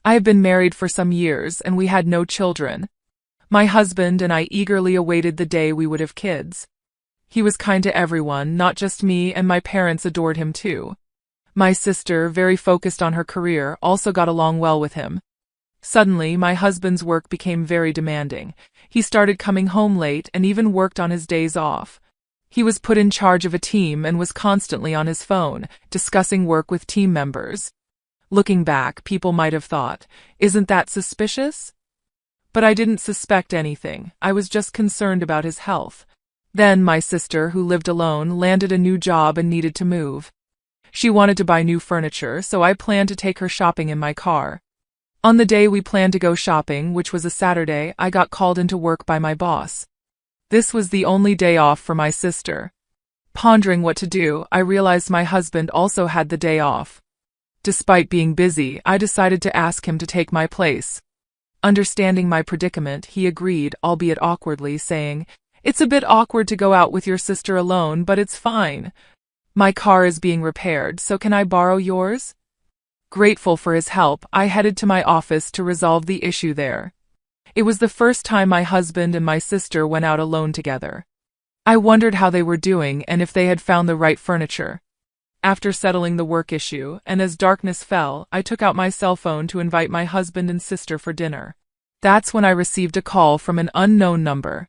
I have been married for some years and we had no children. My husband and I eagerly awaited the day we would have kids. He was kind to everyone, not just me, and my parents adored him too. My sister, very focused on her career, also got along well with him. Suddenly, my husband's work became very demanding. He started coming home late and even worked on his days off. He was put in charge of a team and was constantly on his phone, discussing work with team members. Looking back, people might have thought, "Isn't that suspicious?" But I didn't suspect anything. I was just concerned about his health. Then my sister, who lived alone, landed a new job and needed to move. She wanted to buy new furniture, so I planned to take her shopping in my car. On the day we planned to go shopping, which was a Saturday, I got called into work by my boss. This was the only day off for my sister. Pondering what to do, I realized my husband also had the day off. Despite being busy, I decided to ask him to take my place. Understanding my predicament, he agreed, albeit awkwardly, saying, "It's a bit awkward to go out with your sister alone, but it's fine. My car is being repaired, so can I borrow yours?" Grateful for his help, I headed to my office to resolve the issue there. It was the first time my husband and my sister went out alone together. I wondered how they were doing and if they had found the right furniture. After settling the work issue, and as darkness fell, I took out my cell phone to invite my husband and sister for dinner. That's when I received a call from an unknown number.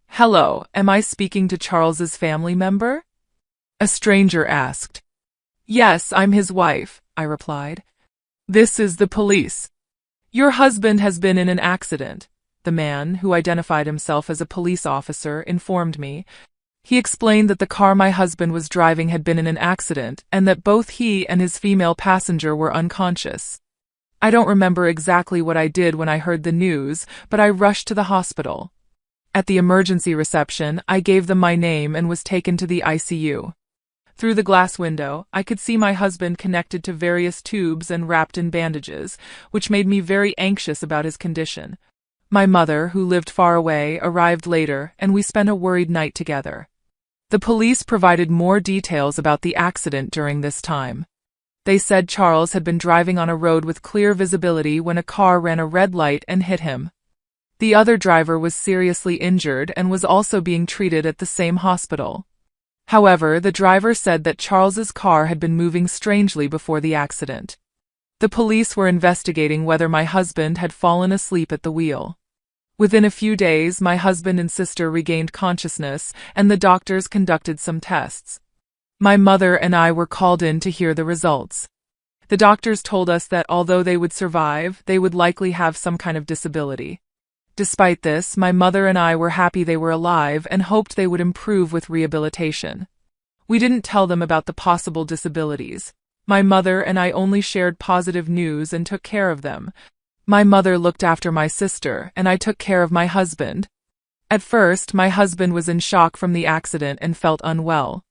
"Hello, am I speaking to Charles's family member?" A stranger asked. "Yes, I'm his wife," I replied. "This is the police. Your husband has been in an accident," the man, who identified himself as a police officer, informed me. He explained that the car my husband was driving had been in an accident and that both he and his female passenger were unconscious. I don't remember exactly what I did when I heard the news, but I rushed to the hospital. At the emergency reception, I gave them my name and was taken to the ICU. Through the glass window, I could see my husband connected to various tubes and wrapped in bandages, which made me very anxious about his condition. My mother, who lived far away, arrived later, and we spent a worried night together. The police provided more details about the accident during this time. They said Charles had been driving on a road with clear visibility when a car ran a red light and hit him. The other driver was seriously injured and was also being treated at the same hospital. However, the driver said that Charles's car had been moving strangely before the accident. The police were investigating whether my husband had fallen asleep at the wheel. Within a few days, my husband and sister regained consciousness, and the doctors conducted some tests. My mother and I were called in to hear the results. The doctors told us that although they would survive, they would likely have some kind of disability. Despite this, my mother and I were happy they were alive and hoped they would improve with rehabilitation. We didn't tell them about the possible disabilities. My mother and I only shared positive news and took care of them. My mother looked after my sister, and I took care of my husband. At first, my husband was in shock from the accident and felt unwell.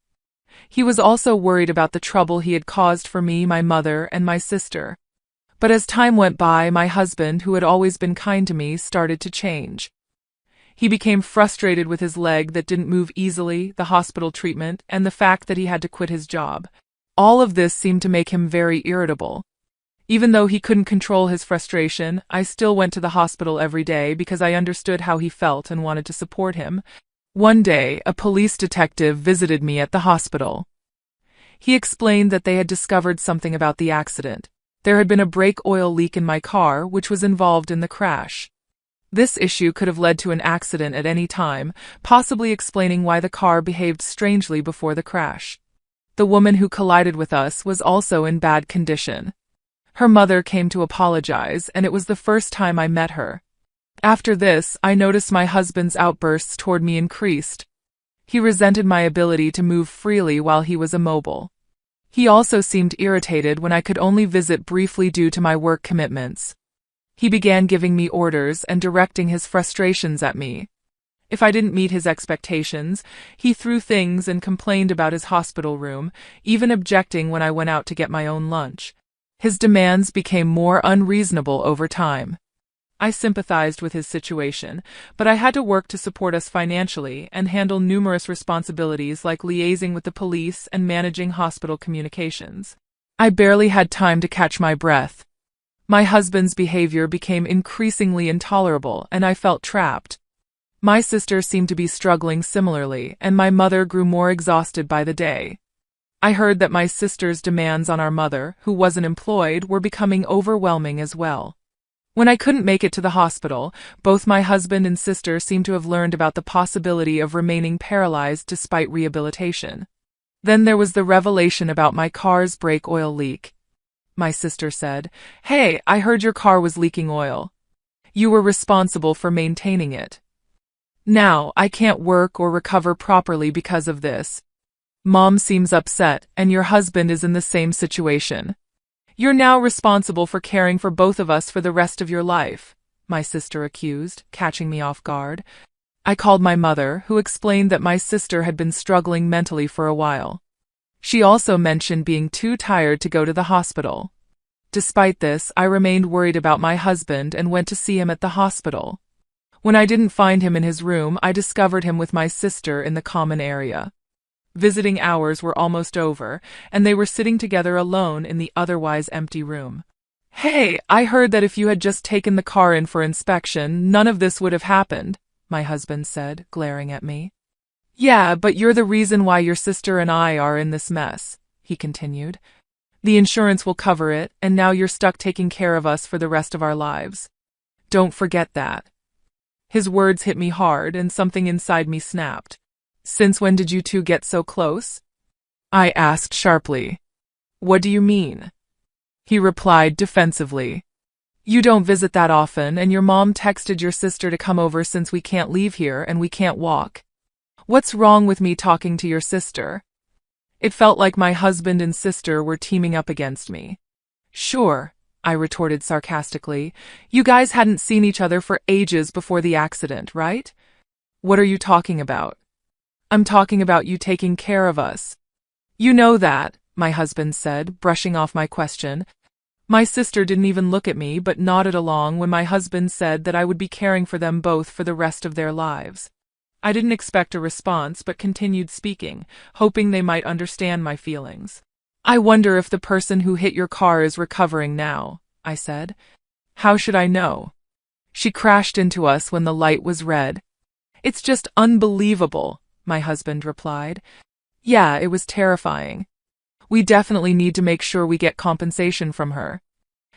He was also worried about the trouble he had caused for me, my mother, and my sister. But as time went by, my husband, who had always been kind to me, started to change. He became frustrated with his leg that didn't move easily, the hospital treatment, and the fact that he had to quit his job. All of this seemed to make him very irritable. Even though he couldn't control his frustration, I still went to the hospital every day because I understood how he felt and wanted to support him. One day, a police detective visited me at the hospital. He explained that they had discovered something about the accident. There had been a brake oil leak in my car, which was involved in the crash. This issue could have led to an accident at any time, possibly explaining why the car behaved strangely before the crash. The woman who collided with us was also in bad condition. Her mother came to apologize, and it was the first time I met her. After this, I noticed my husband's outbursts toward me increased. He resented my ability to move freely while he was immobile. He also seemed irritated when I could only visit briefly due to my work commitments. He began giving me orders and directing his frustrations at me. If I didn't meet his expectations, he threw things and complained about his hospital room, even objecting when I went out to get my own lunch. His demands became more unreasonable over time. I sympathized with his situation, but I had to work to support us financially and handle numerous responsibilities like liaising with the police and managing hospital communications. I barely had time to catch my breath. My husband's behavior became increasingly intolerable, and I felt trapped. My sister seemed to be struggling similarly, and my mother grew more exhausted by the day. I heard that my sister's demands on our mother, who wasn't employed, were becoming overwhelming as well. When I couldn't make it to the hospital, both my husband and sister seemed to have learned about the possibility of remaining paralyzed despite rehabilitation. Then there was the revelation about my car's brake oil leak. My sister said, "Hey, I heard your car was leaking oil. You were responsible for maintaining it. Now, I can't work or recover properly because of this. Mom seems upset, and your husband is in the same situation. You're now responsible for caring for both of us for the rest of your life," my sister accused, catching me off guard. I called my mother, who explained that my sister had been struggling mentally for a while. She also mentioned being too tired to go to the hospital. Despite this, I remained worried about my husband and went to see him at the hospital. When I didn't find him in his room, I discovered him with my sister in the common area. Visiting hours were almost over, and they were sitting together alone in the otherwise empty room. "Hey, I heard that if you had just taken the car in for inspection, none of this would have happened," my husband said, glaring at me. "Yeah, but you're the reason why your sister and I are in this mess," he continued. "The insurance will cover it, and now you're stuck taking care of us for the rest of our lives. Don't forget that." His words hit me hard, and something inside me snapped. "Since when did you two get so close?" I asked sharply. "What do you mean?" He replied defensively. "You don't visit that often, and your mom texted your sister to come over since we can't leave here and we can't walk. What's wrong with me talking to your sister?" It felt like my husband and sister were teaming up against me. "Sure," I retorted sarcastically. "You guys hadn't seen each other for ages before the accident, right? What are you talking about?" "I'm talking about you taking care of us." "You know that," my husband said, brushing off my question. My sister didn't even look at me but nodded along when my husband said that I would be caring for them both for the rest of their lives. I didn't expect a response but continued speaking, hoping they might understand my feelings. "I wonder if the person who hit your car is recovering now," I said. "How should I know? She crashed into us when the light was red." "It's just unbelievable," my husband replied. "Yeah, it was terrifying. We definitely need to make sure we get compensation from her."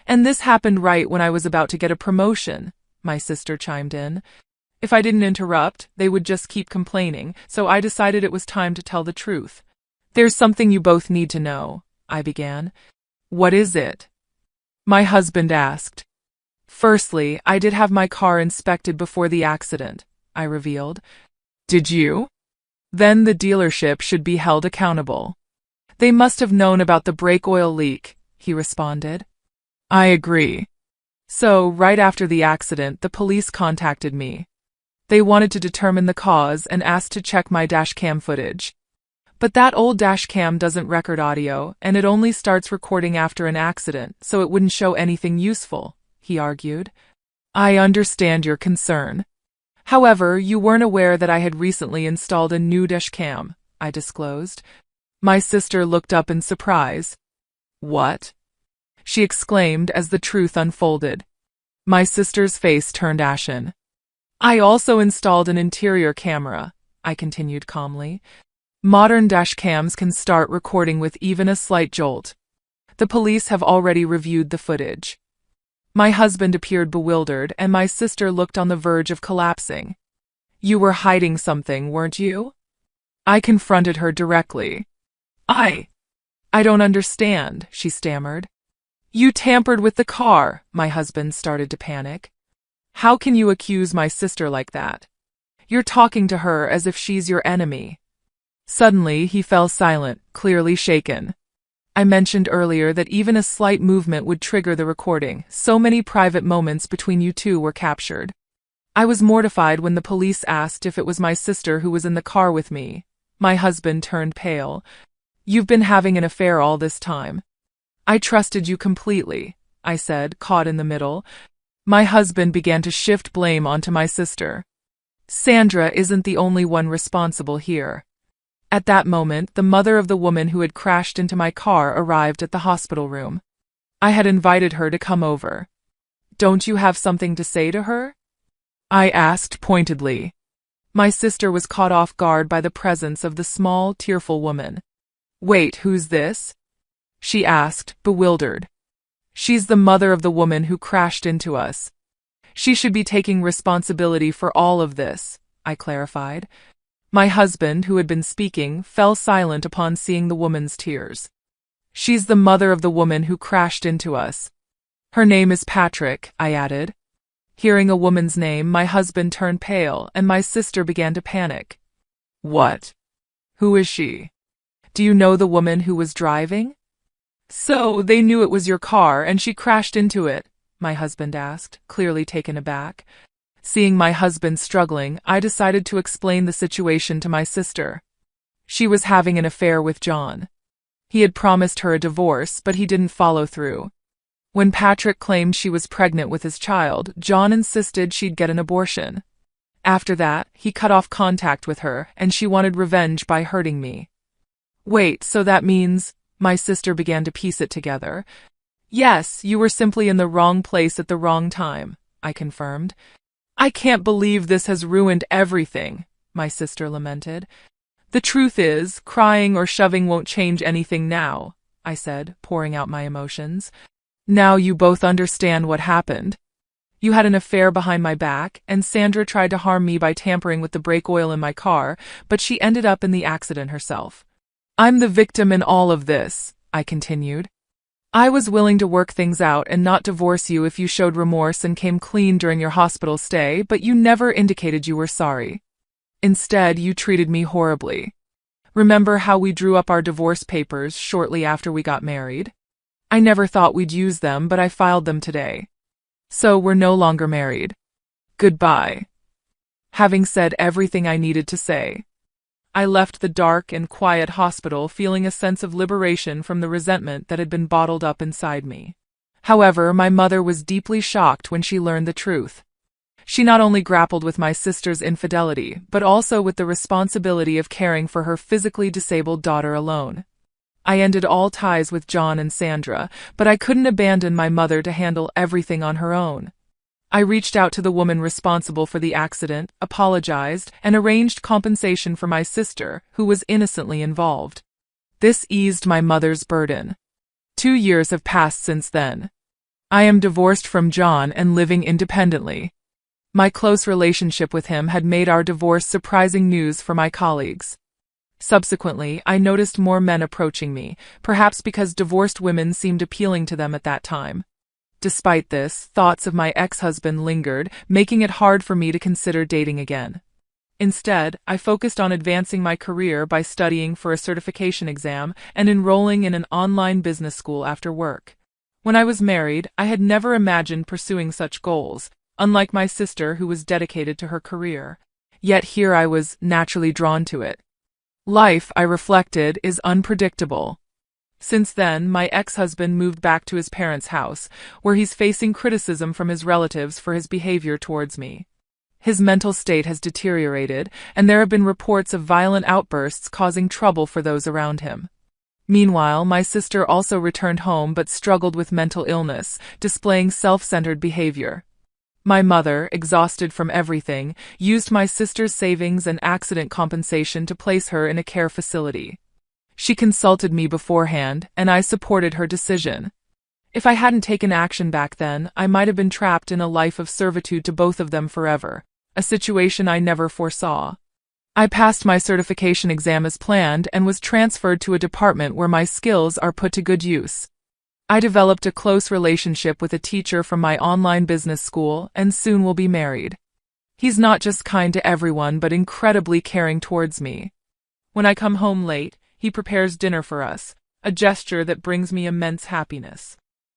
"And this happened right when I was about to get a promotion," my sister chimed in. If I didn't interrupt, they would just keep complaining, so I decided it was time to tell the truth. "There's something you both need to know," I began. "What is it?" my husband asked. "Firstly, I did have my car inspected before the accident," I revealed. "Did you? Then the dealership should be held accountable. They must have known about the brake oil leak," he responded. "I agree." So, right after the accident, the police contacted me. They wanted to determine the cause and asked to check my dashcam footage. "But that old dashcam doesn't record audio, and it only starts recording after an accident, so it wouldn't show anything useful," he argued. "I understand your concern. However, you weren't aware that I had recently installed a new dashcam," I disclosed. My sister looked up in surprise. "What?" she exclaimed as the truth unfolded. My sister's face turned ashen. "I also installed an interior camera," I continued calmly. "Modern dashcams can start recording with even a slight jolt. The police have already reviewed the footage." My husband appeared bewildered, and my sister looked on the verge of collapsing. "You were hiding something, weren't you?" I confronted her directly. I don't understand," she stammered. "You tampered with the car," my husband started to panic. "How can you accuse my sister like that? You're talking to her as if she's your enemy." Suddenly, he fell silent, clearly shaken. I mentioned earlier that even a slight movement would trigger the recording. So many private moments between you two were captured. I was mortified when the police asked if it was my sister who was in the car with me. My husband turned pale. "You've been having an affair all this time." "I trusted you completely," I said, caught in the middle. My husband began to shift blame onto my sister. "Sandra isn't the only one responsible here." At that moment, the mother of the woman who had crashed into my car arrived at the hospital room. I had invited her to come over. Don't you have something to say to her? I asked pointedly. My sister was caught off guard by the presence of the small, tearful woman. Wait, who's this? She asked, bewildered. She's the mother of the woman who crashed into us. She should be taking responsibility for all of this, I clarified. My husband, who had been speaking, fell silent upon seeing the woman's tears. She's the mother of the woman who crashed into us. Her name is Patrick, I added. Hearing a woman's name, my husband turned pale, and my sister began to panic. What? Who is she? Do you know the woman who was driving? So, they knew it was your car, and she crashed into it, my husband asked, clearly taken aback. Seeing my husband struggling, I decided to explain the situation to my sister. She was having an affair with John. He had promised her a divorce, but he didn't follow through. When Patrick claimed she was pregnant with his child, John insisted she'd get an abortion. After that, he cut off contact with her, and she wanted revenge by hurting me. Wait, so that means… My sister began to piece it together. Yes, you were simply in the wrong place at the wrong time, I confirmed. I can't believe this has ruined everything, my sister lamented. The truth is, crying or shoving won't change anything now, I said, pouring out my emotions. Now you both understand what happened. You had an affair behind my back, and Sandra tried to harm me by tampering with the brake oil in my car, but she ended up in the accident herself. I'm the victim in all of this, I continued. I was willing to work things out and not divorce you if you showed remorse and came clean during your hospital stay, but you never indicated you were sorry. Instead, you treated me horribly. Remember how we drew up our divorce papers shortly after we got married? I never thought we'd use them, but I filed them today. So we're no longer married. Goodbye. Having said everything I needed to say, I left the dark and quiet hospital feeling a sense of liberation from the resentment that had been bottled up inside me. However, my mother was deeply shocked when she learned the truth. She not only grappled with my sister's infidelity, but also with the responsibility of caring for her physically disabled daughter alone. I ended all ties with John and Sandra, but I couldn't abandon my mother to handle everything on her own. I reached out to the woman responsible for the accident, apologized, and arranged compensation for my sister, who was innocently involved. This eased my mother's burden. 2 years have passed since then. I am divorced from John and living independently. My close relationship with him had made our divorce surprising news for my colleagues. Subsequently, I noticed more men approaching me, perhaps because divorced women seemed appealing to them at that time. Despite this, thoughts of my ex-husband lingered, making it hard for me to consider dating again. Instead, I focused on advancing my career by studying for a certification exam and enrolling in an online business school after work. When I was married, I had never imagined pursuing such goals, unlike my sister who was dedicated to her career. Yet here I was naturally drawn to it. Life, I reflected, is unpredictable. Since then, my ex-husband moved back to his parents' house, where he's facing criticism from his relatives for his behavior towards me. His mental state has deteriorated, and there have been reports of violent outbursts causing trouble for those around him. Meanwhile, my sister also returned home but struggled with mental illness, displaying self-centered behavior. My mother, exhausted from everything, used my sister's savings and accident compensation to place her in a care facility. She consulted me beforehand, and I supported her decision. If I hadn't taken action back then, I might have been trapped in a life of servitude to both of them forever, a situation I never foresaw. I passed my certification exam as planned and was transferred to a department where my skills are put to good use. I developed a close relationship with a teacher from my online business school and soon will be married. He's not just kind to everyone but incredibly caring towards me. When I come home late, he prepares dinner for us, a gesture that brings me immense happiness.